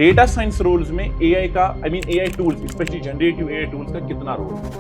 Data science roles में AI का AI tools specially generative AI tools का कितना रोल है?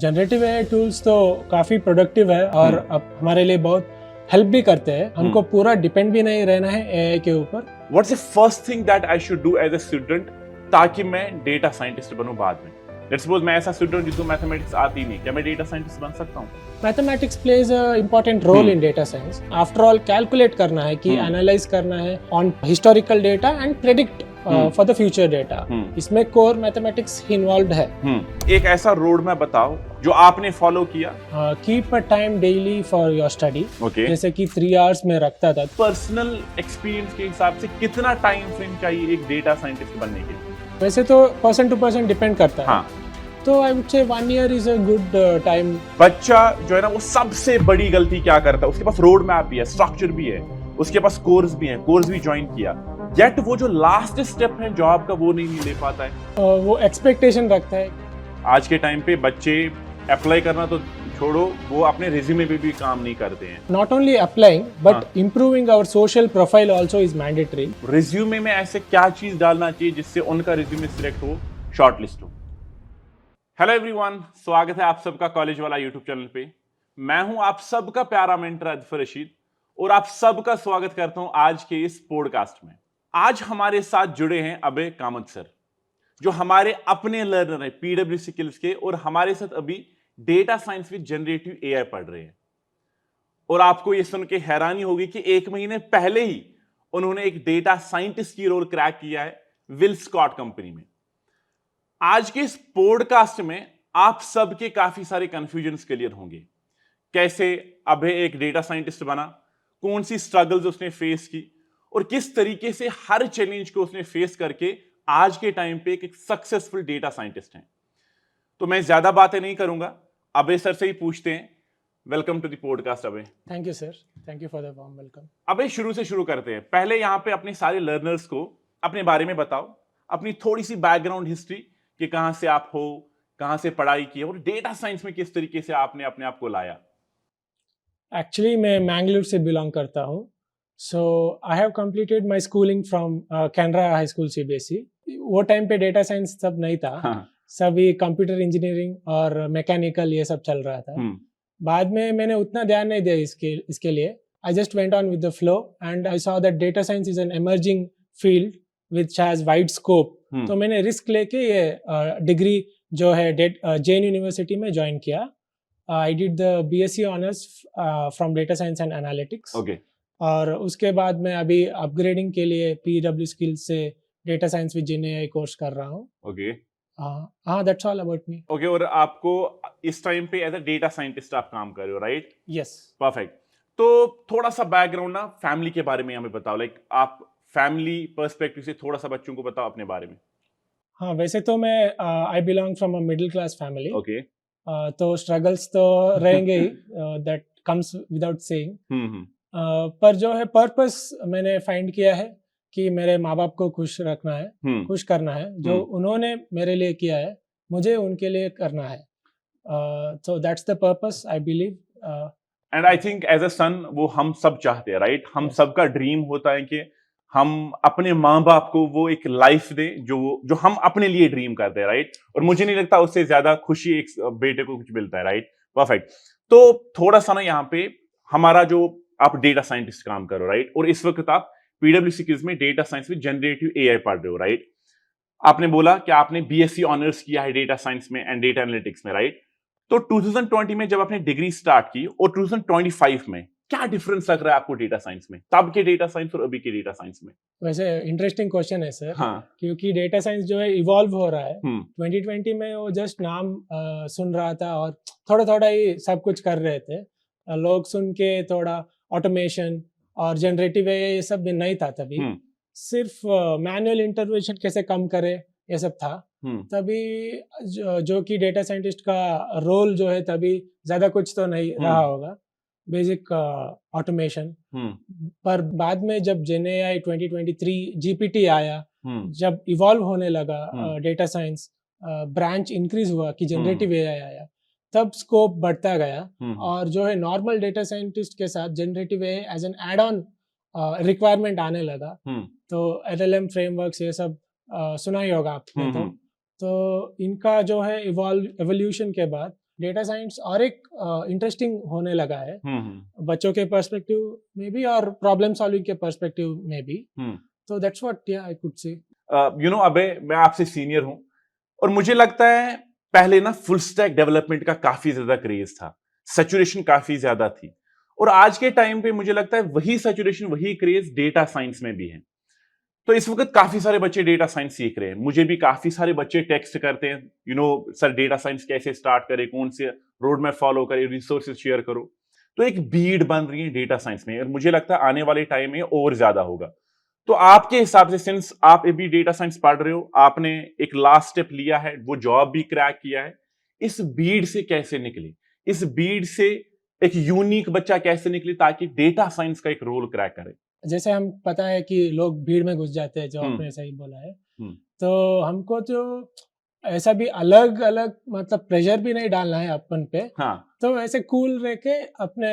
जनरेटिव एआई टूल्स तो काफ़ी प्रोडक्टिव है और अब हमारे लिए बहुत हेल्प भी करते हैं। हमको पूरा डिपेंड भी नहीं रहना है एआई के ऊपर। What's the first thing that I should do as a student ताकि मैं डेटा साइंटिस्ट बनूं बाद में? लेट्स सपोज मैं ऐसा स्टूडेंट जिसको मैथमेटिक्स आती नहीं, क्या मैं डेटा साइंटिस्ट बन सकता हूं? Mathematics plays a important role in data science. After all calculate करना है कि एनालाइज करना है on historical data and predict for the future data. इसमें कोर मैथमेटिक्स इन्वॉल्व है। एक ऐसा रोड मैप बताओ जो आपने फॉलो किया। Keep a time daily for your study. जैसे कि 3 आवर्स में रखता था। पर्सनल एक्सपीरियंस के हिसाब से कितना टाइम फ्रेम चाहिए एक डेटा साइंटिस्ट बनने के लिए? वैसे तो पर्सन टू पर्सन डिपेंड करता है। हाँ। तो आई वुड से 1 year is a good time. बच्चा जो है ना वो सबसे बड़ी गलती क्या करता है? उसके पास रोड मैप भी है, स्ट्रक्चर भी है, उसके पास कोर्स भी है, कोर्स भी ज्वाइन किया, येट वो जो लास्ट स्टेप है जॉब का वो नहीं ले पाता है। वो एक्सपेक्टेशन रखता है। आज के टाइम पे बच्चे अप्लाई करना तो छोड़ो, वो अपने रिज्यूमे पे भी काम नहीं करते हैं। Not only applying but improving our social profile also is mandatory. Resume में ऐसे क्या चीज डालना चाहिए जिससे उनका रिज्यूमे सिलेक्ट हो, शॉर्टलिस्ट हो? हेलो एवरीवन, स्वागत है आप सबका कॉलेज वाला यूट्यूब चैनल पे। मैं हूं आप सबका प्यारा मेंटर अदफर रशीद और आप सबका स्वागत करता हूं आज के इस पॉडकास्ट में। आज हमारे साथ जुड़े हैं अभय कामत सर, जो हमारे अपने लर्नर हैं पीडब्ल्यूसी स्किल्स के, और हमारे साथ अभी data science with generative AI पढ़ रहे हैं। और आपको यह सुन के हैरानी होगी कि 1 महीने पहले ही उन्होंने एक डेटा साइंटिस्ट की रोल क्रैक किया है विल स्कॉट कंपनी में। आज के इस पॉडकास्ट में आप सबके काफी सारे कंफ्यूजन्स क्लियर होंगे। कैसे अभय एक डेटा साइंटिस्ट बना, कौन सी स्ट्रगल्स उसने फेस की, और किस तरीके से हर चैलेंज को उसने फेस करके आज के टाइम पे एक सक्सेसफुल डेटा साइंटिस्ट है। तो मैं ज्यादा बातें नहीं करूंगा, अभय सर से ही पूछते हैं। Welcome to the podcast Abhay. Thank you sir, thank you for the warm welcome. Abhay शुरू से शुरू करते हैं। पहले यहाँ पे अपने सारे लर्नर्स को अपने बारे में बताओ, अपनी थोड़ी सी बैकग्राउंड हिस्ट्री कि कहां से आप हो, कहां से पढ़ाई की, और डेटा साइंस में किस तरीके से आपने अपने आप को लाया। एक्चुअली मैं मैंगलोर से बिलोंग करता हूँ। So I have completed my schooling from Canara high school CBSE. वो टाइम पे डेटा साइंस सब नहीं था। सभी कंप्यूटर इंजीनियरिंग और मैकेनिकल ये सब चल रहा था। बाद में मैंने उतना ध्यान नहीं दिया इसके लिए। I just went on with the flow and I saw that data science is an emerging field which has wide scope. तो मैंने रिस्क लेके ये डिग्री जो है जैन यूनिवर्सिटी में ज्वाइन किया। I did the BSc honours from data science and analytics. और उसके बाद मैं अभी अपग्रेडिंग के लिए पीडब्ल्यू स्किल्स से data science with gen AI course कर रहा हूँ। हाँ, that's all about me. Okay, और आपको इस टाइम पे एज अ डेटा साइंटिस्ट आप काम कर रहे हो, राइट? Yes, perfect. तो थोड़ा सा बैकग्राउंड ना फैमिली के बारे में हमें बताओ, लाइक आप फैमिली पर्सपेक्टिव से थोड़ा सा बच्चों को बताओ अपने बारे में। हाँ, वैसे तो मैं I belong from a middle class family. Okay. तो स्ट्रगल्स तो रहेंगे ही, दैट कम्स विदाउट सेइंग। पर जो है पर्पस मैंने फाइंड किया है कि मेरे माँ बाप को खुश रखना है, खुश करना है। जो उन्होंने मेरे लिए किया है मुझे उनके लिए करना है। So that's the purpose I believe. And I think as a son वो हम सब चाहते हैं, राइट? हम सबका ड्रीम होता है कि हम अपने माँ बाप को वो एक लाइफ दें जो हम अपने लिए ड्रीम करते हैं, राइट? और मुझे नहीं लगता उससे ज्यादा खुशी एक बेटे को कुछ मिलता है, राइट? परफेक्ट। तो थोड़ा सा ना यहाँ पे हमारा जो आप डेटा साइंटिस्ट काम करो, राइट? और इस वक्त आप पीडब्ल्यूसी स्किल्स में डेटा साइंस में जनरेटिव एआई पढ़ रहे हो, राइट? आपने बोला कि आपने बीएससी ऑनर्स किया है डेटा साइंस में एंड डेटा एनालिटिक्स में, राइट? तो 2020 में जब आपने डिग्री स्टार्ट की और 2025 में क्या डिफरेंस लग रहा है आपको डेटा साइंस में, तब के डेटा साइंस और अभी के डेटा साइंस में? वैसे इंटरेस्टिंग क्वेश्चन है सर। हाँ। क्योंकि डेटा साइंस जो है इवॉल्व हो रहा है। 2020 में वो जस्ट नाम सुन रहा था और थोड़ा थोड़ा ही सब कुछ कर रहे थे। लोग सुन के थोड़ा ऑटोमेशन और जनरेटिव ये सब भी नहीं था तभी। सिर्फ मैनुअल इंटरवेंशन कैसे कम करे ये सब था। तभी जो कि डेटा साइंटिस्ट का रोल जो है तभी ज्यादा कुछ तो नहीं रहा होगा, बेसिक ऑटोमेशन। पर बाद में जब जेनएआई 2023 जीपीटी आया, जब इवॉल्व होने लगा डेटा साइंस, ब्रांच इंक्रीज हुआ कि जनरेटिव एआई आया, तब स्कोप बढ़ता गया। और जो है नॉर्मल डेटा साइंटिस्ट के साथ generative AI as an add on requirement आने लगा। तो LLM फ्रेमवर्क्स ये सब सुना ही होगा आपने तो इनका जो है एवोल्यूशन के बाद डेटा साइंस और एक इंटरेस्टिंग होने लगा है बच्चों के पर्सपेक्टिव में भी और प्रॉब्लम सॉल्विंग के पर्सपेक्टिव में भी तो that's what I could say अबे मैं आपसे सीनियर हूं और मुझे लगता है पहले ना फुल स्टैक डेवलपमेंट का काफी ज्यादा क्रेज था, सैचुरेशन काफी ज्यादा थी और आज के टाइम पे मुझे लगता है वही सैचुरेशन वही क्रेज डेटा साइंस में भी है। तो इस वक्त काफी सारे बच्चे डेटा साइंस सीख रहे हैं, मुझे भी काफी सारे बच्चे टेक्स्ट करते हैं सर डेटा साइंस कैसे स्टार्ट करें, कौन से रोड मैप फॉलो करें, रिसोर्सेज शेयर करो। तो एक भीड़ बन रही है डेटा साइंस में और मुझे लगता है आने वाले टाइम में और ज्यादा होगा। तो आपके हिसाब से सिंस आप अभी डेटा साइंस पढ़ रहे हो, आपने एक लास्ट स्टेप लिया है, वो जॉब भी क्रैक किया है, इस भीड़ से कैसे निकले, इस भीड़ से एक यूनिक बच्चा कैसे निकले ताकि डेटा साइंस का एक रोल क्रैक करे? जैसे हम पता है कि लोग भीड़ में घुस जाते हैं, जो आपने सही बोला है, तो हमको जो ऐसा भी अलग अलग मतलब प्रेशर भी नहीं डालना है अपन पे, तो ऐसे कूल रह के अपने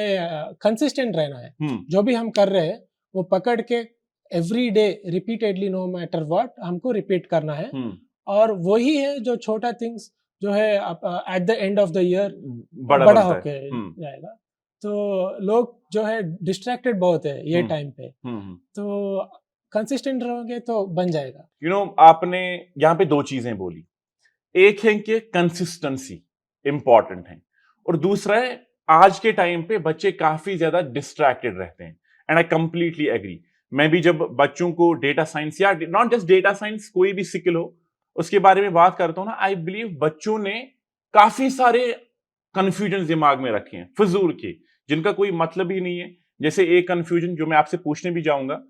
कंसिस्टेंट रहना है। जो भी हम कर रहे हैं वो पकड़ के every day repeatedly no matter what हमको रिपीट करना है और वही है जो छोटा थिंग्स जो है at the end of the year बड़ा होके जाएगा। तो लोग जो है डिस्ट्रैक्टेड बहुत है ये टाइम पे, तो कंसिस्टेंट रहोगे तो बन जाएगा। आपने यहाँ पे दो चीजें बोली, एक है कि कंसिस्टेंसी इंपॉर्टेंट है और दूसरा है आज के टाइम पे बच्चे काफी ज्यादा डिस्ट्रैक्टेड रहते हैं एंड आई कंप्लीटली एग्री। मैं भी जब बच्चों को डेटा साइंस या नॉट जस्ट डेटा साइंस कोई भी स्किल हो उसके बारे में बात करता हूं ना, आई बिलीव बच्चों ने काफी सारे कंफ्यूजन दिमाग में रखे हैं फिजूल के, जिनका कोई मतलब ही नहीं है। जैसे एक कंफ्यूजन जो मैं आपसे पूछने भी जाऊंगा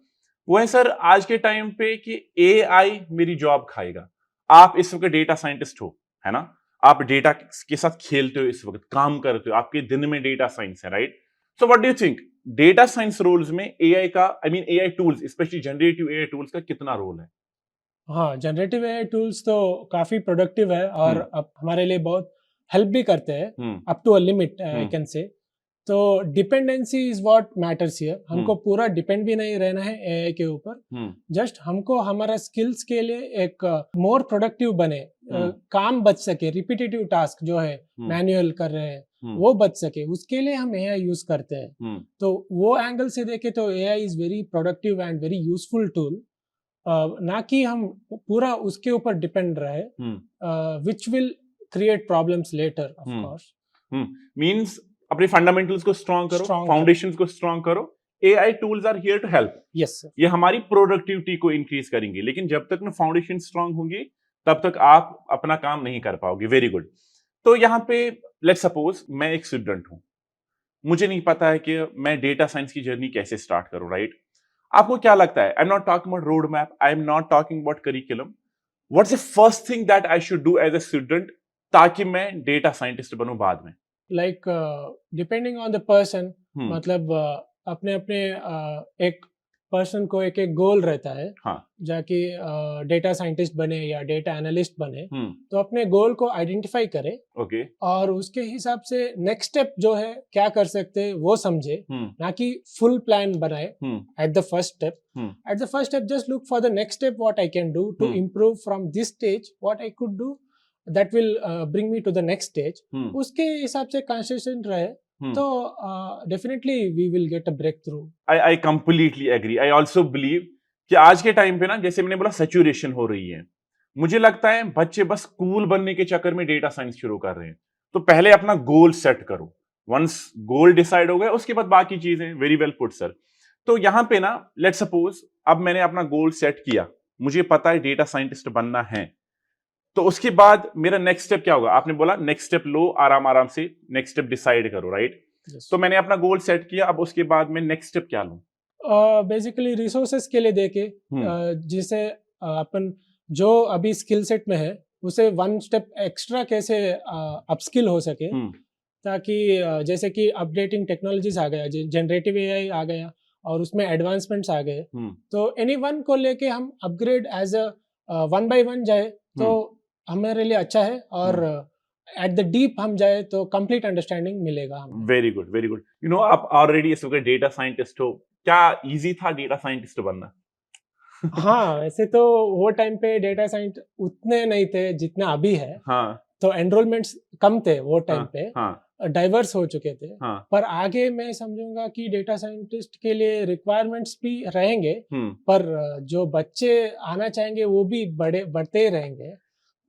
वो है सर आज के टाइम पे कि एआई मेरी जॉब खाएगा। आप इस वक्त डेटा साइंटिस्ट हो, है ना, आप डेटा के साथ खेलते हो, इस वक्त काम करते हो, आपके दिन में डेटा साइंस है, right? So what do you think data science roles में एआई का, I mean AI tools specially generative AI tools का कितना रोल है? हाँ, जनरेटिव एआई टूल्स तो काफी प्रोडक्टिव है और अब हमारे लिए बहुत हेल्प भी करते हैं up to a limit I can say. तो dependency is what matters here. हमको पूरा डिपेंड भी नहीं रहना है एआई के ऊपर, जस्ट हमको हमारा स्किल्स के लिए एक मोर प्रोडक्टिव बने, काम बच सके, रिपीटेटिव टास्क जो है मैन्युअल कर रहे हैं वो बच सके, उसके लिए हम एआई यूज करते हैं। तो वो एंगल से देखे तो AI is very productive and very useful tool, ना कि हम पूरा उसके ऊपर डिपेंड रहे, which will create problems later of course. Means अपने फंडामेंटल्स को स्ट्रांग करो, फाउंडेशंस को स्ट्रांग करो। AI tools are here to help. Yes sir, ये हमारी प्रोडक्टिविटी को इंक्रीज करेंगे, लेकिन जब तक ना फाउंडेशन स्ट्रांग होंगे तब तक आप अपना काम नहीं कर पाओगे। Very good. तो यहाँ पे लेट्स सपोज मैं एक स्टूडेंट हूं, मुझे नहीं पता है कि मैं डेटा साइंस की जर्नी कैसे स्टार्ट करूं, राइट? आपको क्या लगता है? I am not talking about road map, I am not talking about curriculum, what's the first thing that I should do as a student ताकि मैं डेटा साइंटिस्ट बनूं बाद में? Like depending on the person, मतलब अपने अपने एक person को एक एक गोल रहता है, जाके डेटा साइंटिस्ट बने या डेटा एनालिस्ट बने, तो अपने गोल को आइडेंटिफाई करे और उसके हिसाब से नेक्स्ट स्टेप जो है क्या कर सकते हैं वो समझे, ना कि फुल प्लान बनाए at the first step. At the first step just look for the next step, what I can do to improve from this stage, what I could do that will bring me to the next stage। उसके हिसाब से consistent रहे तो definitely we will get a breakthrough। I completely agree। I also believe कि आज के time पे ना, जैसे मैंने बोला, सैचुरेशन हो रही है। मुझे लगता है बच्चे बस कूल बनने के चक्कर में डेटा साइंस शुरू कर रहे हैं। तो पहले अपना गोल सेट करो, वंस गोल डिसाइड हो गया उसके बाद बाकी चीजें। Very well put sir. तो यहाँ पे ना लेट्स सपोज अब मैंने अपना गोल सेट किया, मुझे पता है डेटा साइंटिस्ट बनना है, तो उसके बाद मेरा नेक्स्ट स्टेप क्या होगा? आपने बोला नेक्स्ट स्टेप लो, आराम आराम से नेक्स्ट स्टेप डिसाइड करो, राइट? तो मैंने अपना गोल सेट किया, अब उसके बाद मैं नेक्स्ट स्टेप क्या लूं? बेसिकली रिसोर्सेस के लिए देके, जिसे अपन जो अभी स्किल सेट में है उसे वन स्टेप एक्स्ट्रा कैसे अपस्किल हो सके, ताकि जैसे कि अपडेटिंग टेक्नोलॉजीज आ गया, जनरेटिव एआई आ गया और उसमें एडवांसमेंट्स आ गए, तो एनी वन को लेके हम upgrade as a one by one जाए तो हमारे लिए अच्छा है, और एट द डीप हम जाए तो कंप्लीट अंडरस्टैंडिंग मिलेगा हमें। Very good, very good. आप ऑलरेडी इस वक्त डेटा साइंटिस्ट हो, क्या इजी था डेटा साइंटिस्ट बनना? हाँ, वैसे तो वो टाइम पे डेटा साइंस उतने नहीं थे जितने अभी है। हाँ तो एनरोलमेंट्स कम थे वो टाइम हाँ पे, हाँ डाइवर्स हो चुके थे। हाँ। पर आगे मैं समझूंगा कि डेटा साइंटिस्ट के लिए रिक्वायरमेंट्स भी रहेंगे, पर जो बच्चे आना चाहेंगे वो भी बढ़ते ही रहेंगे।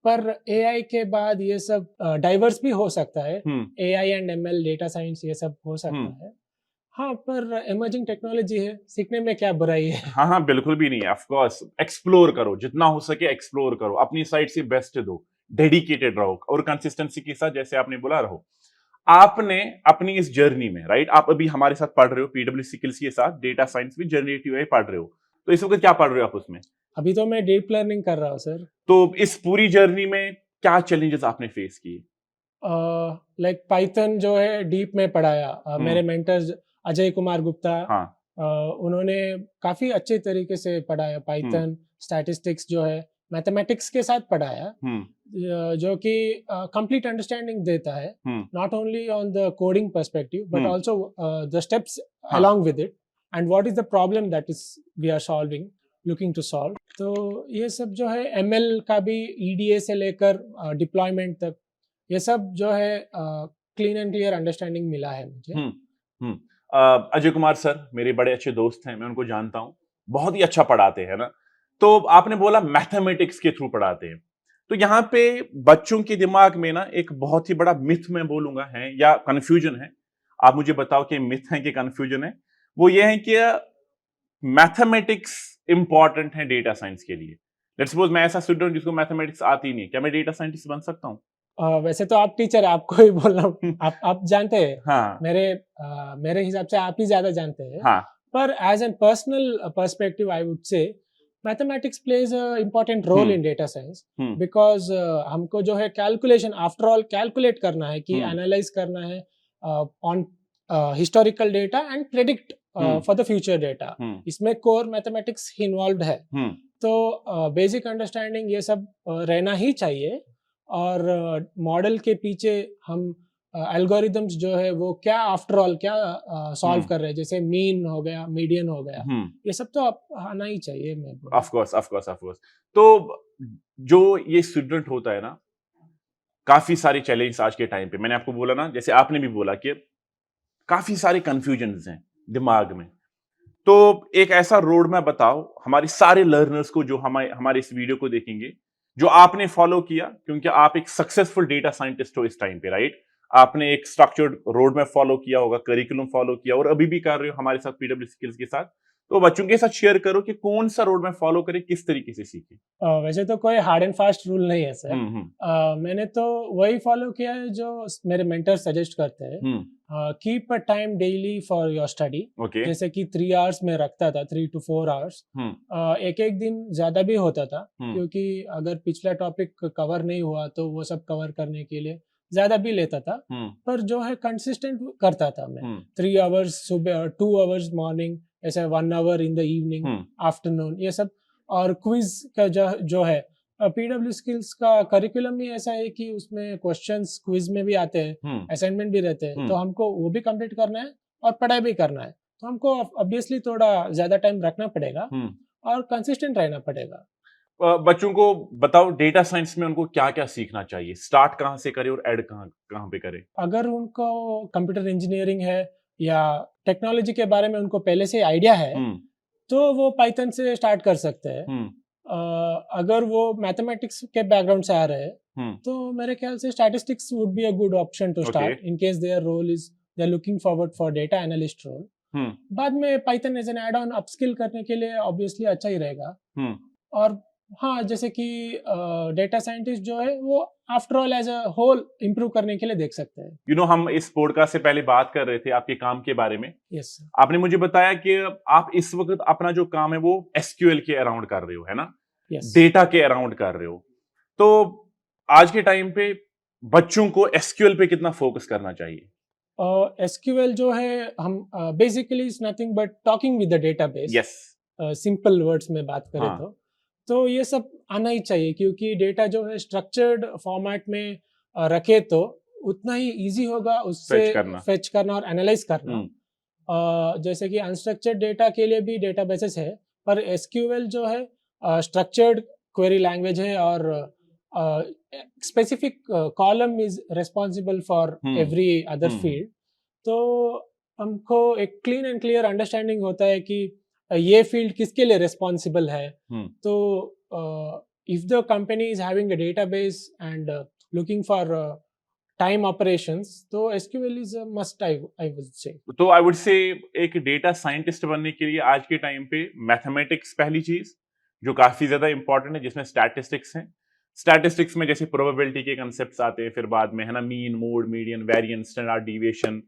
पर एआई के बाद ये सब डाइवर्स भी हो सकता है। AI and ML, data science, ये सब हो सकता है। हाँ, पर इमर्जिंग टेक्नोलॉजी है, सीखने में क्या बुराई है। हाँ हाँ, बिल्कुल भी नहीं, ऑफ कोर्स एक्सप्लोर करो, जितना हो सके एक्सप्लोर करो, अपनी साइड से बेस्ट दो, डेडिकेटेड रहो और कंसिस्टेंसी के साथ जैसे आपने बोला रहो। आपने अपनी इस जर्नी में, राइट, आप अभी हमारे साथ पढ़ रहे हो पीडब्ल्यू स्किल्स के साथ डेटा साइंस में जनरेटिव एआई पढ़ रहे हो, तो इस वक्त क्या पढ़ रहे हो आप उसमें? अभी तो मैं डीप लर्निंग कर रहा हूँ सर। तो इस पूरी जर्नी में क्या चैलेंजेस आपने फेस किए? लाइक पाइथन जो है डीप में पढ़ाया। मेरे मेंटर्स अजय कुमार गुप्ता, हाँ। उन्होंने काफी अच्छे तरीके से पढ़ाया पाइथन। स्टैटिस्टिक्स जो है मैथमेटिक्स के साथ पढ़ाया, जो कि कंप्लीट अंडरस्टैंडिंग देता है, not only on the coding perspective but also the steps along with it and what is the problem that is we are solving, looking to solve. तो ये सब जो है एमएल का भी ईडीए से लेकर डिप्लॉयमेंट तक, ये सब जो है क्लीन एंड क्लियर अंडरस्टैंडिंग मिला है मुझे। अजय कुमार सर मेरे बड़े अच्छे दोस्त हैं, मैं उनको जानता हूँ, बहुत ही अच्छा पढ़ाते हैं ना। तो आपने बोला मैथमेटिक्स के थ्रू पढ़ाते हैं, तो यहाँ पे बच्चों के दिमाग में ना एक बहुत ही बड़ा मिथ मैं बोलूंगा है या कंफ्यूजन है, आप मुझे बताओ कि मिथ है कि कंफ्यूजन है। वो ये है कि मैथमेटिक्स इंपॉर्टेंट है डेटा साइंस के लिए। लेट्स सपोज मैं ऐसा स्टूडेंट जिसको मैथमेटिक्स आती नहीं, क्या मैं डेटा साइंटिस्ट बन सकता हूँ? वैसे तो आप टीचर है, आपको ही बोल रहा हूँ। आप जानते हैं। हाँ मेरे हिसाब से आप ही ज्यादा जानते हैं। हाँ। पर as an personal perspective I would say mathematics plays a important role in data science, because हमको जो है कैलकुलेशन, आफ्टर ऑल कैलकुलेट करना है, कि एनालाइज करना है on historical data and predict for the future data. इसमें कोर मैथमेटिक्स इन्वॉल्व है। तो बेसिक अंडरस्टैंडिंग ये सब रहना ही चाहिए। और मॉडल के पीछे हम एल्गोरिदम्स जो है वो क्या आफ्टर ऑल क्या सॉल्व कर रहे हैं, जैसे मीन हो गया, मीडियन हो गया, ये सब तो आना ही चाहिए। मैं of course of course of course. तो जो ये स्टूडेंट होता है ना, काफी सारे चैलेंज आज के टाइम पे, मैंने आपको बोला ना, जैसे आपने भी बोला कि काफी सारे कंफ्यूजन्स हैं दिमाग में। तो एक ऐसा रोड मैप बताओ हमारे सारे लर्नर्स को जो हमारे इस वीडियो को देखेंगे, जो आपने फॉलो किया, क्योंकि आप एक सक्सेसफुल डेटा साइंटिस्ट हो इस टाइम पे, राइट। आपने एक स्ट्रक्चर्ड रोड मैप फॉलो किया होगा, करिकुलम फॉलो किया, और अभी भी कर रहे हो हमारे साथ पीडब्ल्यू स्किल्स के साथ। तो बच्चों के साथ शेयर करो कि कौन सा रोड मैप फॉलो करें, किस तरीके से सीखें। वैसे तो कोई हार्ड एंड फास्ट रूल नहीं है सर। मैंने तो वही फॉलो किया है जो मेरे मेंटर सजेस्ट करते हैं। Keep a time daily for your study. जैसे कि 3 आवर्स में रखता था, 3 to 4 आवर्स। एक एक दिन ज्यादा भी होता था, क्योंकि अगर पिछला टॉपिक कवर नहीं हुआ तो वो सब कवर करने के लिए ज्यादा भी लेता था। पर जो है कंसिस्टेंट करता था मैं। 3 आवर्स सुबह, 2 आवर्स मॉर्निंग, ऐसे 1 hour in the evening, afternoon, ये सब। और क्विज का जो है पीडब्ल्यू स्किल्स का करिकुलम ही ऐसा है कि उसमें क्वेश्चंस क्विज में भी आते हैं, असाइनमेंट भी रहते हैं, तो हमको वो भी कंप्लीट करना है और पढ़ाई भी करना है। तो हमको ऑब्वियसली थोड़ा ज्यादा टाइम रखना पड़ेगा और कंसिस्टेंट रहना पड़ेगा। बच्चों को बताओ डेटा साइंस में उनको क्या क्या सीखना चाहिए, स्टार्ट कहाँ से करें और एड कहाँ पे करें? अगर उनको कंप्यूटर इंजीनियरिंग है या टेक्नोलॉजी के बारे में उनको पहले से आइडिया है, तो वो पाइथन से स्टार्ट कर सकते हैं। अगर वो मैथमेटिक्स के बैकग्राउंड से आ रहे हैं, तो मेरे ख्याल से statistics would be a good option to start, in case there role is they are looking forward for data analyst role. बाद में Python as an add on upskill करने के लिए ऑब्वियसली अच्छा ही रहेगा। और हाँ, जैसे कि डेटा साइंटिस्ट जो है वो after all as a whole improve करने के लिए देख सकते हैं। You know, हम इस पॉडकास्ट से पहले बात कर रहे थे आपके काम के बारे में। यस। आपने मुझे बताया कि आप इस वक्त अपना जो काम है वो एसक्यूएल के अराउंड कर रहे हो, है ना? डेटा के अराउंड कर रहे हो। तो आज के टाइम पे बच्चों को एसक्यूएल पे कितना फोकस करना चाहिए? एसक्यूएल जो है हम basically is nothing but talking with the database. Yes. Simple words में बात करें तो ये सब आना ही चाहिए, क्योंकि डेटा जो है स्ट्रक्चर्ड फॉर्मेट में रखे तो उतना ही इजी होगा उससे फेच करना और एनालाइज करना। जैसे कि अनस्ट्रक्चर्ड डेटा के लिए भी डेटाबेसेस है, पर एसक्यूएल जो है स्ट्रक्चर्ड क्वेरी लैंग्वेज है और specific column is responsible for every other field. तो हमको एक क्लीन एंड क्लियर अंडरस्टैंडिंग होता है कि ये फील्ड किसके लिए रिस्पॉन्सिबल है। तो if the company is having a database and looking for time operations, तो SQL is a must, I would say. तो आई वुड से एक डेटा साइंटिस्ट बनने के लिए आज के टाइम पे मैथमेटिक्स पहली चीज जो काफी ज्यादा इंपॉर्टेंट है, जिसमें स्टैटिस्टिक्स हैं। स्टैटिस्टिक्स में जैसे प्रोबेबिलिटी के कंसेप्ट्स आते हैं, फिर बाद में है ना mean, mode, median, variance, standard deviation,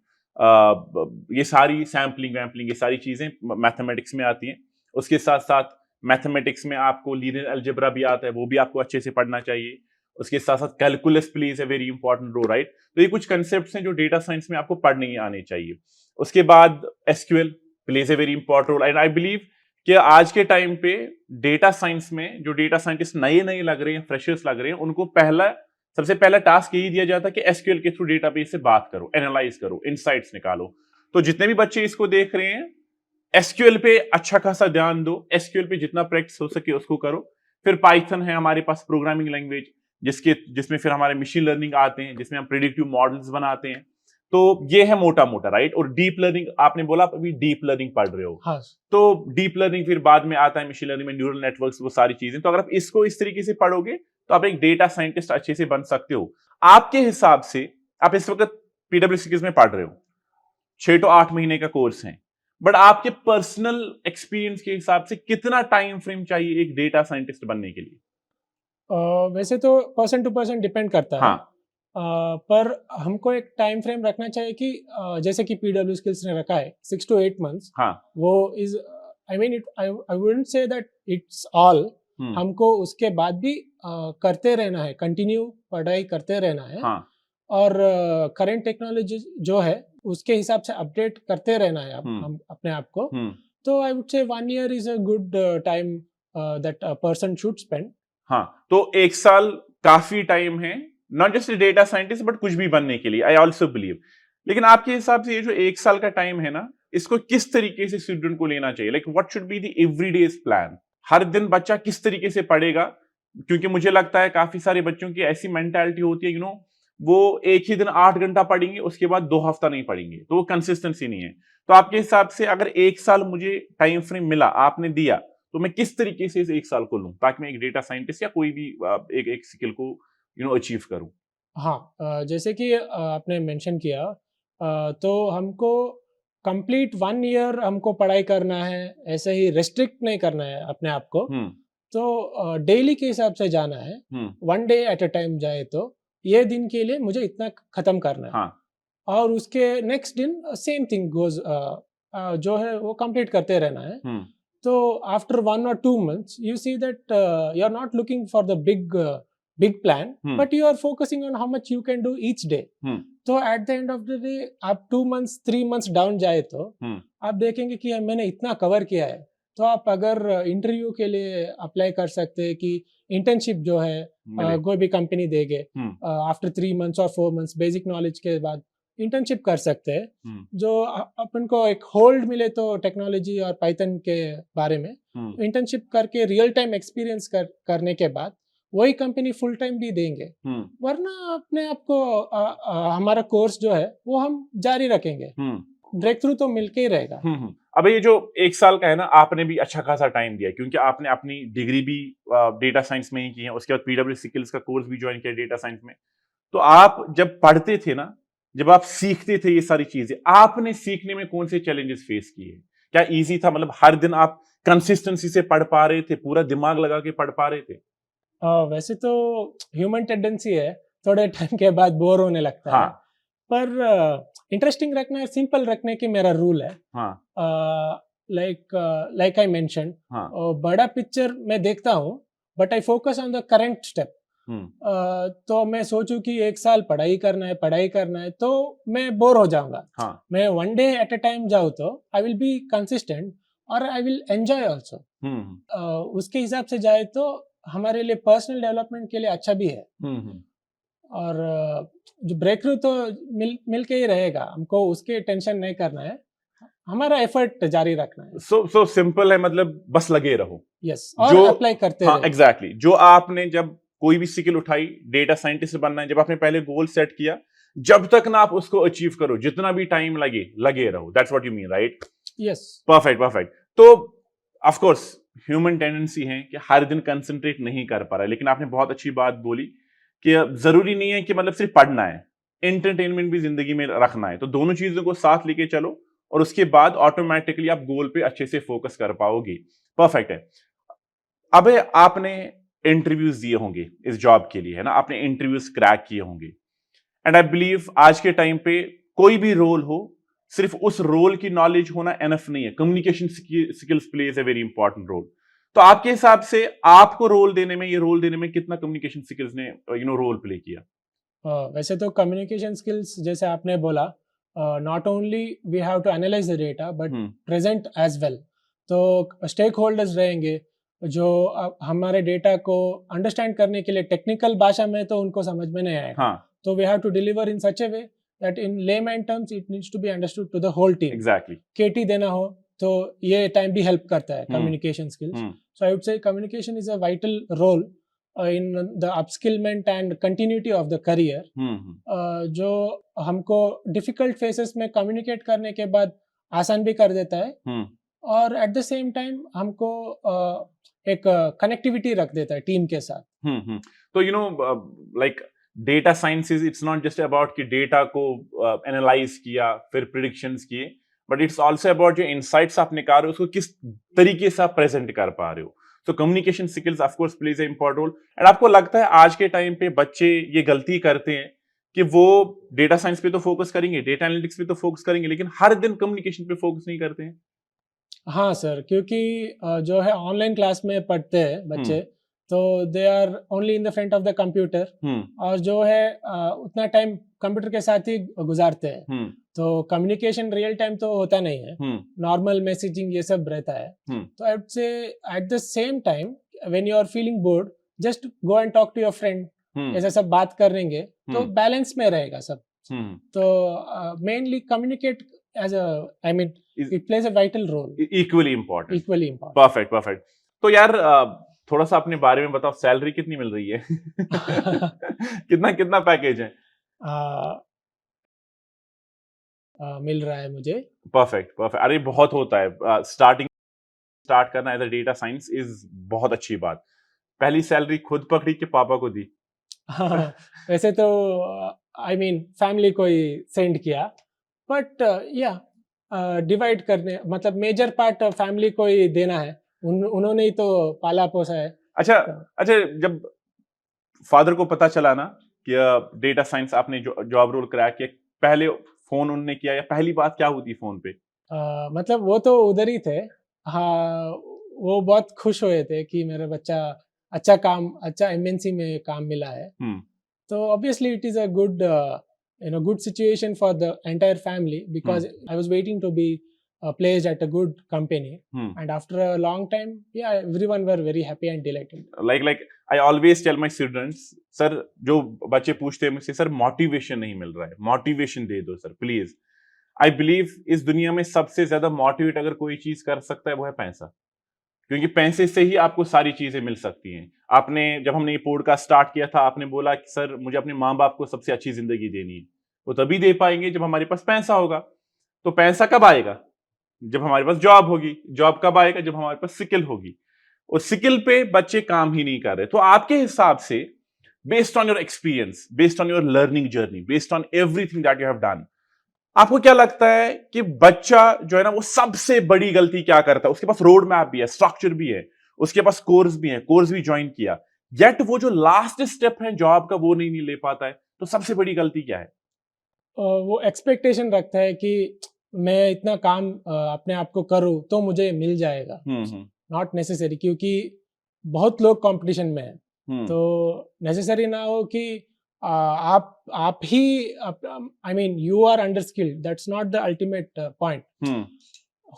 ये सारी सैम्पलिंग वैम्पलिंग, ये सारी चीजें मैथमेटिक्स में आती हैं। उसके साथ साथ मैथमेटिक्स में आपको लीनियर अलजेब्रा भी आता है, वो भी आपको अच्छे से पढ़ना चाहिए। उसके साथ साथ calculus plays a very important role, right. तो ये कुछ कंसेप्ट्स हैं जो डेटा साइंस में आपको पढ़ने ही आने चाहिए। उसके बाद SQL plays a very important role, and I believe कि आज के टाइम पे डेटा साइंस में जो डेटा साइंटिस्ट नए लग रहे हैं, फ्रेशर्स लग रहे हैं, उनको सबसे पहला टास्क यही दिया जाता है कि एसक्यूएल के थ्रू डेटाबेस से बात करो, एनालाइज करो, इनसाइट्स निकालो। तो जितने भी बच्चे इसको देख रहे हैं, एसक्यूएल पे अच्छा खासा ध्यान दो, एसक्यूएल पे जितना प्रैक्टिस हो सके उसको करो। फिर पाइथन है हमारे पास प्रोग्रामिंग लैंग्वेज, जिसमें फिर हमारे मशीन लर्निंग आते हैं, जिसमें हम प्रेडिक्टिव मॉडल्स बनाते हैं। तो ये है मोटा मोटा, राइट। और डीप लर्निंग आपने बोला, अभी डीप लर्निंग पढ़ रहे हो। हाँ। तो डीप लर्निंग फिर बाद में आता है, मशीन लर्निंग में न्यूरल नेटवर्क्स, वो सारी चीजें। तो अगर आप इसको इस तरीके से पढ़ोगे तो आप एक डेटा साइंटिस्ट अच्छे से बन सकते हो। आपके हिसाब से आप इस वक्त पीडब्ल्यूसी में पढ़ रहे हो, 6 to 8 महीने का कोर्स है, बट आपके पर्सनल एक्सपीरियंस के हिसाब से कितना टाइम फ्रेम चाहिए एक डेटा साइंटिस्ट बनने के लिए? वैसे तो पर्सन टू पर्सन डिपेंड करता है। हाँ। पर हमको एक टाइम फ्रेम रखना चाहिए कि जैसे कि पीडब्ल्यू स्किल्स ने रखा है 6 to 8 months। हाँ। वो is I mean it I wouldn't say that it's all. हमको उसके बाद भी करते रहना है, कंटिन्यू पढ़ाई करते रहना है। हाँ। और करंट टेक्नोलॉजी जो है उसके हिसाब से अपडेट करते रहना है हम अपने आप को। तो आई वुड से 1 year is a good time that a person should spend. हाँ, तो 1 साल काफी टाइम है, not just data scientist but कुछ भी बनने के लिए, आई ऑल्सो बिलीव। लेकिन आपके हिसाब से ये जो 1 साल का टाइम है ना, इसको किस तरीके से स्टूडेंट को लेना चाहिए? Like what should be the everyday plan? हर दिन बच्चा किस तरीके से पढ़ेगा? क्योंकि मुझे लगता है काफी सारे बच्चों की ऐसी मेंटालिटी होती है, वो एक ही दिन 8 घंटा पढ़ेंगे, उसके बाद 2 हफ्ता नहीं पढ़ेंगे, तो वो कंसिस्टेंसी नहीं है। तो आपके हिसाब से अगर 1 साल मुझे टाइम फ्रेम मिला, आपने दिया, तो मैं किस तरीके से इस 1 साल को लूं ताकि मैं एक डेटा साइंटिस्ट या कोई भी एक स्किल को अचीव करूं? हाँ, जैसे कि आपने मेंशन किया, तो हमको कंप्लीट 1 year हमको पढ़ाई करना है, ऐसे ही रेस्ट्रिक्ट नहीं करना है अपने आप को। तो डेली के हिसाब से जाना है, 1 day एट अ टाइम जाए तो ये दिन के लिए मुझे इतना खत्म करना है। हाँ। और उसके नेक्स्ट दिन सेम थिंग गोज, जो है वो कंप्लीट करते रहना है। तो after 1 or 2 months you see that you are not looking for the big plan, but you are focusing on how much you can do each day. तो at the end of the day आप 2 months 3 months down जाए तो आप देखेंगे कि मैंने इतना cover किया है। तो आप अगर इंटरव्यू के लिए अप्लाई कर सकते हैं कि इंटर्नशिप जो है कोई भी कंपनी देंगे, आफ्टर 3 months और 4 months बेसिक नॉलेज के बाद इंटर्नशिप कर सकते हैं। जो अपन को एक होल्ड मिले तो टेक्नोलॉजी और पाइथन के बारे में इंटर्नशिप करके रियल टाइम एक्सपीरियंस करने के बाद वही कंपनी फुल टाइम भी देंगे। वरना अपने आप को हमारा कोर्स जो है वो हम जारी रखेंगे, ब्रेक थ्रू तो मिलके ही रहेगा। अब ये जो 1 साल का है ना, आपने भी अच्छा खासा टाइम दिया, क्योंकि आपने अपनी डिग्री भी डेटा साइंस में ही की है, उसके बाद पीडब्ल्यू स्किल्स का कोर्स भी ज्वाइन किया डेटा साइंस में। तो आप जब पढ़ते थे ना, जब आप सीखते थे ये सारी चीजें, आपने सीखने में कौन से चैलेंजेस फेस किए? क्या इजी था? मतलब हर दिन आप कंसिस्टेंसी से पढ़ पा रहे थे, पूरा दिमाग लगा के पढ़ पा रहे थे? वैसे तो ह्यूमन टेंडेंसी है, थोड़े टाइम के बाद बोर होने लगता है। पर इंटरेस्टिंग रखना है, सिंपल रखने की मेरा रूल है। लाइक आई मेंशन, बड़ा पिक्चर मैं देखता हूँ, but I focus on the current step. तो मैं सोचूं कि 1 साल पढ़ाई करना है तो मैं बोर हो जाऊंगा। मैं 1 day एट अ टाइम जाऊँ तो आई विल बी कंसिस्टेंट और आई विल एंजॉय ऑल्सो। उसके हिसाब से जाए तो हमारे लिए पर्सनल डेवलपमेंट के लिए अच्छा भी है। और जो ब्रेक थ्रू तो मिल के ही रहेगा, हमको उसके टेंशन नहीं करना है। हमारा एफर्ट जारी रखना है। सो सिंपल है, मतलब बस लगे रहो। यस, और अप्लाई करते हाँ रहो। एग्जैक्टली, जो आपने जब कोई भी स्किल उठाई, डेटा साइंटिस्ट बनना है, जब आपने पहले गोल सेट किया, जब तक ना आप उसको अचीव करो, जितना भी टाइम लगे रहो। That's what you mean, right? Yes, perfect perfect. तो ऑफ कोर्स ह्यूमन टेंडेंसी है कि हर दिन कंसंट्रेट नहीं कर पा रहा है, लेकिन आपने बहुत अच्छी बात बोली कि जरूरी नहीं है कि मतलब सिर्फ पढ़ना है, एंटरटेनमेंट भी जिंदगी में रखना है। तो दोनों चीजों को साथ लेके चलो और उसके बाद ऑटोमेटिकली आप गोल पे अच्छे से फोकस कर पाओगे। परफेक्ट है। अब आपने इंटरव्यूज दिए होंगे इस जॉब के लिए, है ना? आपने इंटरव्यूज क्रैक किए होंगे, एंड आई बिलीव आज के टाइम पे कोई भी रोल हो, सिर्फ उस रोल की नॉलेज होना एनफ नहीं है। Communication skills pledge a very important role. तो आपके हिसाब से आपको ये रोल देने में कितना कम्युनिकेशन स्किल्स ने रोल प्ले किया? वैसे तो कम्युनिकेशन स्किल्स जैसे आपने बोला, not only we have to analyse the data but present as well. तो स्टेक होल्डर्स रहेंगे जो हमारे डेटा को अंडरस्टैंड करने के लिए, टेक्निकल भाषा में तो उनको समझ में नहीं आएगा। हाँ, तो we have to deliver in such a way that in layman terms it needs to be understood to the whole team. Exactly. KT देना हो तो ये टाइम भी हेल्प करता है communication skills. So I would say communication is a vital role in the upskillment and continuity of the career. जो हमको difficult phases में communicate करने के बाद आसान भी कर देता है, और at the same time हमको एक connectivity रख देता है टीम के साथ। तो like data science is, it's not just about कि डेटा को एनालाइज किया फिर प्रिडिक्शंस किए, बट इट्स ऑल्सो अबाउट जो इनसाइट्स आप निकाल रहे हो उसको किस तरीके से आप प्रेजेंट कर पा रहे हो। तो communication skills of course plays a important role. And आपको लगता है आज के टाइम पे बच्चे ये गलती करते हैं कि वो डेटा साइंस पे तो फोकस करेंगे, डेटा एनालिटिक्स पे तो फोकस करेंगे, लेकिन हर दिन कम्युनिकेशन पे फोकस नहीं करते हैं? हाँ सर, क्योंकि जो है ऑनलाइन क्लास में पढ़ते हैं बच्चे, तो they are only in the front of the computer, और जो है उतना टाइम कंप्यूटर के साथ ही गुजारते हैं। तो कम्युनिकेशन रियल टाइम तो होता नहीं है, नॉर्मल मैसेजिंग ये सब रहता है। तो I would say at the same time when you are feeling bored, just go and talk to your friend, ऐसा सब बात करेंगे तो बैलेंस में रहेगा सब। तो mainly communicate as a, I mean it plays a vital role, equally important. Perfect. Perfect. तो यार थोड़ा सा अपने बारे में बताओ, सैलरी कितनी मिल रही है? कितना पैकेज है? मिल रहा है मुझे। परफेक्ट। अरे बहुत होता है, स्टार्ट करना as a data science is बहुत अच्छी बात। पहली सैलरी खुद पकड़ी कि पापा को दी? वैसे तो आई मीन फैमिली को ही सेंड किया, बट या डिवाइड करने, मतलब मेजर पार्ट फैमिली को ही देना है, उन्होंने ही तो पाला पोसा है। अच्छा, जब फादर को पता चला ना कि डेटा साइंस आपने जॉब रोल क्रैक किया, पहले फोन उन्होंने किया या पहली बात क्या हुई थी फोन पे? मतलब वो तो उधर ही थे। हाँ, वो बहुत खुश हुए थे कि मेरा बच्चा अच्छा एमएनसी में काम मिला है। तो obviously it is a good good situation for the entire family, because I was waiting to be placed at a good company, and after a long time, yeah, everyone were very happy and delighted. Like I always tell my students, sir, जो बच्चे पूछते हैं मुझसे, sir motivation नहीं मिल रहा है, motivation दे दो sir please. I believe इस दुनिया में सबसे ज्यादा मोटिवेट अगर कोई चीज कर सकता है वो है पैसा, क्योंकि पैसे से ही आपको सारी चीजें मिल सकती हैं। जब हमने ये पॉडकास्ट स्टार्ट किया था, आपने बोला कि सर मुझे अपने माँ बाप को सबसे अच्छी जिंदगी देनी है, वो तभी दे पाएंगे जब हमारे पास पैसा होगा। तो पैसा कब आएगा? जब हमारे पास जॉब होगी। जॉब कब आएगा? जब हमारे पास स्किल होगी, और स्किल पे बच्चे काम ही नहीं कर रहे। तो आपके हिसाब से, based on your experience, based on your learning journey, based on everything that you have done, आपको क्या लगता है कि बच्चा जो है ना वो सबसे बड़ी गलती क्या करता है? उसके पास रोड मैप भी है, स्ट्रक्चर भी है, उसके पास कोर्स भी है, कोर्स भी ज्वाइन किया, येट वो जो लास्ट स्टेप है जॉब का वो नहीं ले पाता है। तो सबसे बड़ी गलती क्या है? वो एक्सपेक्टेशन रखता है कि मैं इतना काम अपने आप को करूं तो मुझे मिल जाएगा। नॉट नेसेसरी, क्योंकि बहुत लोग कंपटीशन में है। तो नेसेसरी ना हो कि आप ही, I mean you are under skilled, that's not the ultimate point.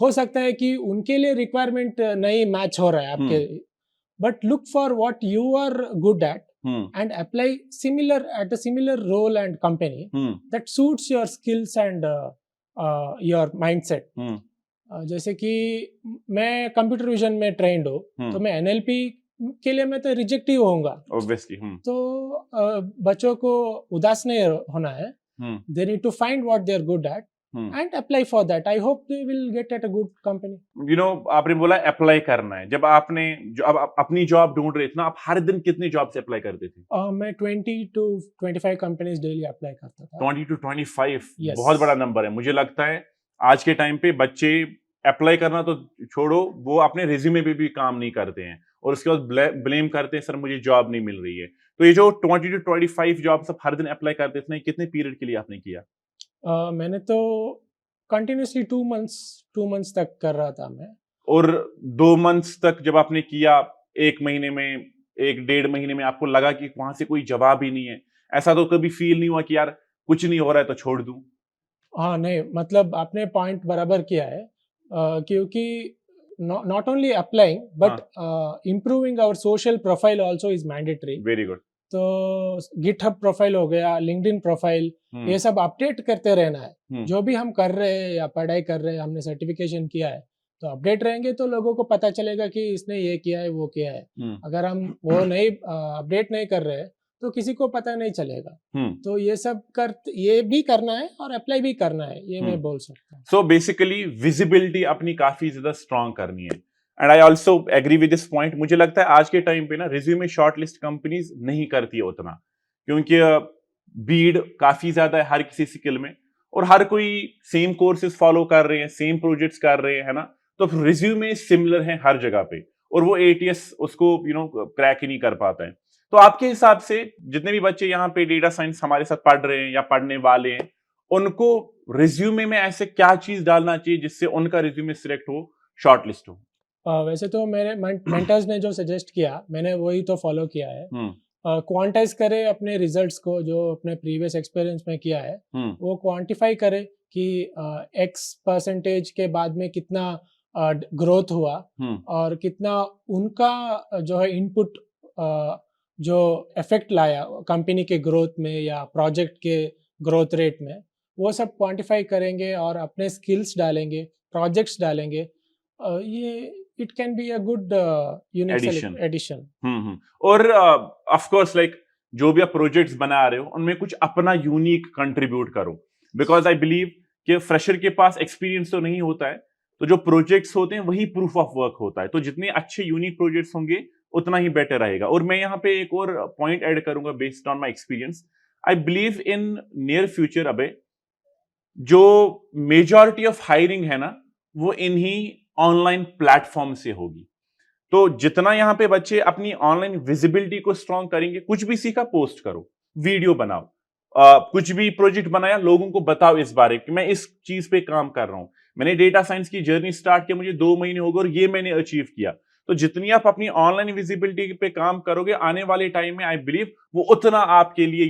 हो सकता है कि उनके लिए रिक्वायरमेंट नहीं मैच हो रहा है आपके, but look for what you are good at and apply at a similar role and company that suits your skills and your mindset. जैसे कि मैं कंप्यूटर विजन में ट्रेंड हूँ, तो मैं एनएलपी के लिए मैं तो रिजेक्ट ही होऊंगा। ऑब्वियसली। तो बच्चों को उदास नहीं होना है। They need to find what they are good at and apply for that. I hope they will get at a good company. You know, आपने बोला अप्लाई करना है। जब आपने अब आप अपनी जॉब ढूंढ रहे थे ना, आप हर दिन कितनी जॉब से अप्लाई करते थे? मैं 20 to 25 कंपनीज डेली अप्लाई करता था। 20 to 25 Yes. बहुत बड़ा नंबर है। मुझे लगता है आज के टाइम पे बच्चे अप्लाई करना तो छोड़ो, वो अपने रिज्यूमे पे भी काम नहीं करते हैं और उसके बाद ब्लेम करते हैं, सर मुझे जॉब नहीं मिल रही है। तो ये जो 20 to 25 जॉब्स आप हर दिन अप्लाई करते थे, कितने पीरियड के लिए आपने किया? मैंने तो कंटिन्यूसली 2 मंथ्स तक कर रहा था मैं। और 2 मंथ्स तक जब आपने किया, 1 महीने में, 1 डेढ़ महीने में आपको लगा कि वहां से कोई जवाब ही नहीं है? ऐसा तो कभी फील नहीं हुआ कि यार कुछ नहीं हो रहा है तो छोड़ दूं? हाँ, नहीं, मतलब आपने पॉइंट बराबर किया है। क्योंकि not only applying but improving our social profile also is mandatory. Very good. तो गिटहब प्रोफाइल हो गया, लिंक्डइन प्रोफाइल, ये सब अपडेट करते रहना है। जो भी हम कर रहे हैं या पढ़ाई कर रहे हैं, हमने सर्टिफिकेशन किया है, तो अपडेट रहेंगे तो लोगों को पता चलेगा कि इसने ये किया है, वो किया है। अगर हम वो नहीं अपडेट नहीं कर रहे हैं तो किसी को पता नहीं चलेगा। तो ये सब ये भी करना है और अप्लाई भी करना है, ये मैं बोल सकता हूँ। सो बेसिकली विजिबिलिटी अपनी काफी ज्यादा स्ट्रांग करनी है। And I also agree with this point. मुझे लगता है आज के टाइम पे ना रिज्यूमे शॉर्टलिस्ट कंपनीज नहीं करती है उतना, क्योंकि भीड़ काफी ज्यादा है हर किसी स्किल में और हर कोई सेम कोर्सेज फॉलो कर रहे हैं, सेम प्रोजेक्ट्स कर रहे हैं, है ना? तो रिज्यूमे सिमिलर है हर जगह पे और वो एटीएस उसको क्रैक ही नहीं कर पाता है। तो आपके हिसाब से जितने भी बच्चे यहाँ पे डेटा साइंस हमारे साथ पढ़ रहे हैं या पढ़ने वाले हैं, उनको रिज्यूमे में ऐसे क्या चीज डालना चाहिए जिससे उनका रिज्यूमे सिलेक्ट हो, शॉर्टलिस्ट हो? वैसे तो मेरे मेंटर्स ने जो सजेस्ट किया मैंने वही तो फॉलो किया है। क्वांटाइज करे अपने रिजल्ट्स को, जो अपने प्रीवियस एक्सपीरियंस में किया है वो क्वांटिफाई करे कि X% के बाद में कितना ग्रोथ हुआ और कितना उनका जो है इनपुट जो इफेक्ट लाया कंपनी के ग्रोथ में या प्रोजेक्ट के ग्रोथ रेट में, वो सब क्वांटिफाई करेंगे और अपने स्किल्स डालेंगे, प्रोजेक्ट्स डालेंगे। ये it can be a good unique addition. और ऑफ कोर्स लाइक जो भी आप प्रोजेक्ट्स बना रहे हो उनमें कुछ अपना यूनिक कंट्रीब्यूट करो, बिकॉज आई बिलीव कि फ्रेशर के पास एक्सपीरियंस तो नहीं होता है, तो जो प्रोजेक्ट्स होते हैं वही प्रूफ ऑफ वर्क होता है। तो जितने अच्छे यूनिक प्रोजेक्ट्स होंगे उतना ही बेटर रहेगा। और मैं यहाँ पे एक और पॉइंट ऐड करूंगा based on my experience. I believe in near future अबे जो मेजॉरिटी ऑफ हायरिंग है ना, वो इन्हीं ऑनलाइन प्लेटफॉर्म से होगी। तो जितना यहाँ पे बच्चे अपनी ऑनलाइन विजिबिलिटी को स्ट्रॉन्ग करेंगे, कुछ भी सीखा पोस्ट करो, वीडियो बनाओ, कुछ भी प्रोजेक्ट बनाया लोगों को बताओ इस बारे कि मैं इस चीज पे काम कर रहा हूं, मैंने डेटा साइंस की जर्नी स्टार्ट किया, मुझे 2 महीने हो गए और ये मैंने अचीव किया। तो जितनी आप अपनी ऑनलाइन विजिबिलिटी पे काम करोगे आने वाले टाइम में, आई बिलीव वो उतना आपके लिए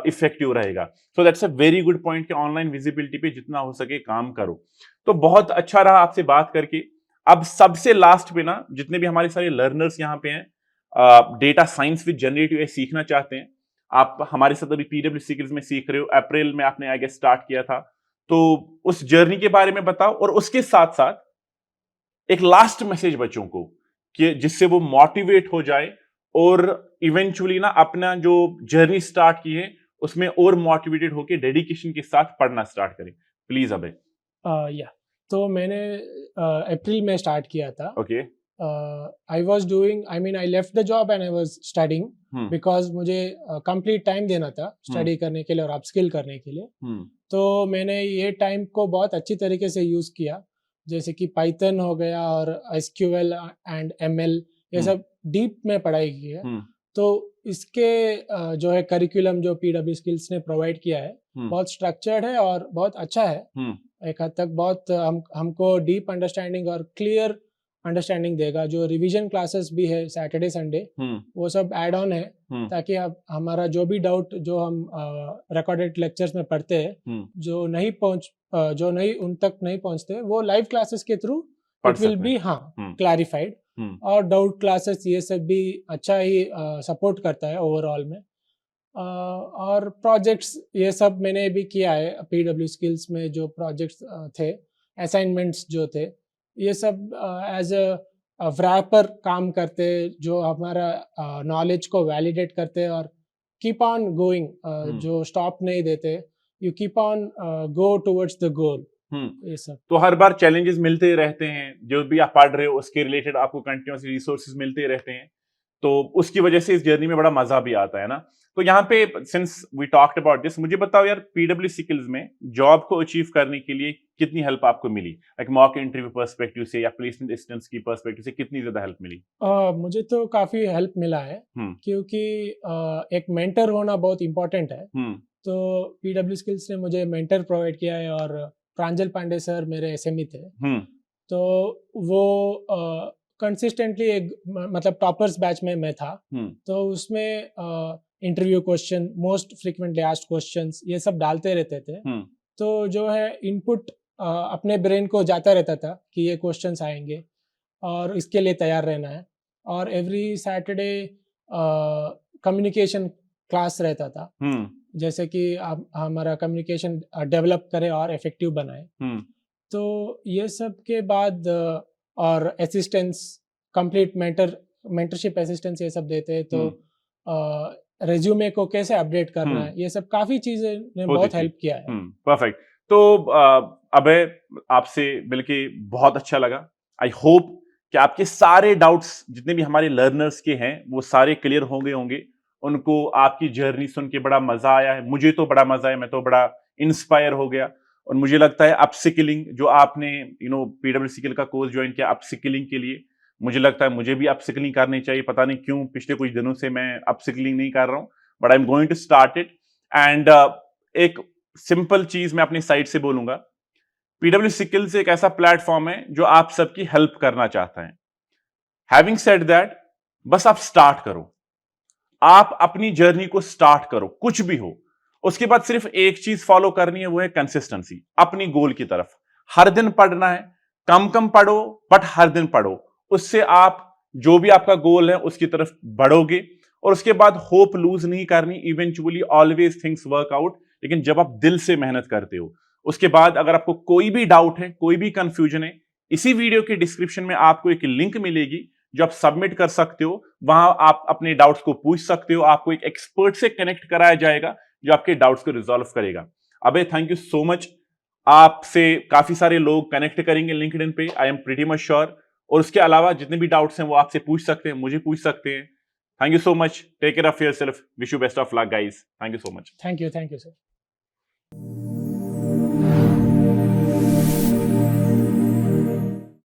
इफेक्टिव रहेगा। So that's a very good point कि ऑनलाइन विजिबिलिटी पे जितना हो सके काम करो। तो बहुत अच्छा रहा आपसे बात करके। अब सबसे लास्ट पे ना, जितने भी हमारे सारे लर्नर्स यहाँ पे हैं, data science with generative AI सीखना चाहते हैं, आप हमारे साथ अभी पीडब्ल्यू स्किल्स में सीख रहे हो, अप्रैल में आपने आई गेस स्टार्ट किया था, तो उस जर्नी के बारे में बताओ और उसके साथ साथ एक लास्ट मैसेज बच्चों को कि जिससे वो मोटिवेट हो जाए और इवेंचुअली ना अपना जो जर्नी स्टार्ट की है उसमें और मोटिवेटेड होकर डेडिकेशन के साथ पढ़ना स्टार्ट करें। प्लीज अबे। या तो मैंने अप्रैल में स्टार्ट किया था। Okay. I was doing, I mean I left the job and I was studying because मुझे कंप्लीट टाइम देना था स्टडी करने के लिए और अपस्किल करने के लिए। तो मैंने ये टाइम को बहुत अच्छी तरीके से यूज किया, जैसे कि पाइथन हो गया और एसक्यूएल एंड एमएल, ये सब डीप में पढ़ाई की है। तो इसके जो है करिकुलम जो पीडब्ल्यू स्किल्स ने प्रोवाइड किया है बहुत स्ट्रक्चर्ड है और बहुत अच्छा है। एक हद तक बहुत हमको डीप अंडरस्टैंडिंग और क्लियर अंडरस्टैंडिंग देगा। जो रिवीजन क्लासेस भी है सैटरडे संडे, वो सब ऐड ऑन है ताकि अब हमारा जो भी डाउट जो हम रिकॉर्डेड लेक्चर्स में पढ़ते हैं जो नहीं उन तक नहीं पहुंचते, वो लाइव क्लासेस के through it will be clarified. और डाउट क्लासेस ये सब भी अच्छा ही सपोर्ट करता है ओवरऑल में। और प्रोजेक्ट्स ये सब मैंने भी किया है पीडब्ल्यू स्किल्स में, जो प्रोजेक्ट्स थे असाइनमेंट्स जो थे, ये सब एज अ wrapper काम करते, जो हमारा नॉलेज को वैलिडेट करते और कीप ऑन गोइंग, जो स्टॉप नहीं देते, you keep on go towards the goal, ये सब। तो हर बार चैलेंजेस मिलते ही रहते हैं, जो भी आप पढ़ रहे हो उसके रिलेटेड आपको कंटिन्यूसली रिसोर्सेज मिलते ही रहते हैं, तो उसकी वजह से इस जर्नी में बड़ा मजा भी आता है ना। तो यहाँ पे since we talked about this, मुझे बताओ यार, पीडब्ल्यूसी स्किल्स में जॉब को अचीव करने के लिए कितनी हेल्प आपको मिली, लाइक मॉक इंटरव्यू पर्सपेक्टिव से या प्लेसमेंट असिस्टेंस की पर्सपेक्टिव से कितनी ज्यादा हेल्प मिली? मुझे तो काफी हेल्प मिला है, क्योंकि एक मेंटर होना बहुत इंपॉर्टेंट है। तो पीडब्ल्यू स्किल्स ने मुझे मेंटर प्रोवाइड किया है, और प्रांजल पांडे सर मेरे एसएमई थे, तो वो कंसिस्टेंटली एक मतलब टॉपर्स बैच में मैं था, तो उसमें interview question, most frequently asked questions, ये सब डालते रहते थे। तो जो है इनपुट अपने ब्रेन को जाता रहता था कि ये क्वेश्चंस आएंगे और इसके लिए तैयार रहना है। और एवरी सैटरडे कम्युनिकेशन क्लास रहता था, जैसे कि आप हमारा कम्युनिकेशन डेवलप करें और इफेक्टिव बनाए। तो ये सब के बाद और असिस्टेंस, कंप्लीट मेंटरशिप असिस्टेंस ये सब देते हैं, तो रेज्यूमे को कैसे अपडेट करना है, ये सब काफी चीजें ने बहुत हेल्प किया है। परफेक्ट। तो अभय, आपसे मिलके बहुत अच्छा लगा। आई होप कि आपके सारे डाउट्स जितने भी हमारे लर्नर्स के हैं वो सारे क्लियर होंगे। उनको आपकी जर्नी सुन के बड़ा मजा आया है, मुझे तो बड़ा मजा आया, मैं तो बड़ा इंस्पायर हो गया। और मुझे लगता है अपस्किलिंग जो आपने पीडब्ल्यूसी स्किल का कोर्स ज्वाइन किया अपस्किलिंग के लिए, मुझे लगता है मुझे भी अपस्किलिंग करनी चाहिए। पता नहीं क्यों पिछले कुछ दिनों से मैं अपस्किलिंग नहीं कर रहा हूं, but I am going to start it. And एक सिंपल चीज मैं अपनी साइड से बोलूंगा, पीडब्ल्यूसी स्किल्स एक ऐसा प्लेटफॉर्म है जो आप सबकी हेल्प करना चाहता है। हैविंग सेड दैट, बस आप स्टार्ट करो, आप अपनी जर्नी को स्टार्ट करो, कुछ भी हो। उसके बाद सिर्फ एक चीज फॉलो करनी है, वो है कंसिस्टेंसी अपनी गोल की तरफ। हर दिन पढ़ना है, कम पढ़ो बट हर दिन पढ़ो, उससे आप जो भी आपका गोल है उसकी तरफ बढ़ोगे। और उसके बाद होप लूज नहीं करनी, eventually always things work out. लेकिन जब आप दिल से मेहनत करते हो, उसके बाद अगर आपको कोई भी डाउट है, कोई भी कंफ्यूजन है, इसी वीडियो के डिस्क्रिप्शन में आपको एक लिंक मिलेगी जो आप सबमिट कर सकते हो। वहां आप अपने डाउट्स को पूछ सकते हो, आपको एक एक्सपर्ट से कनेक्ट कराया जाएगा जो आपके डाउट्स को रिजॉल्व करेगा। अबे थैंक यू सो मच। आपसे काफी सारे लोग कनेक्ट करेंगे लिंक्डइन पे, I am pretty much sure. और उसके अलावा जितने भी डाउट्स हैं वो आपसे पूछ सकते हैं, मुझे पूछ सकते हैं। Thank you so much, take care of yourself, wish you best of luck guys, thank you so much. Thank you sir.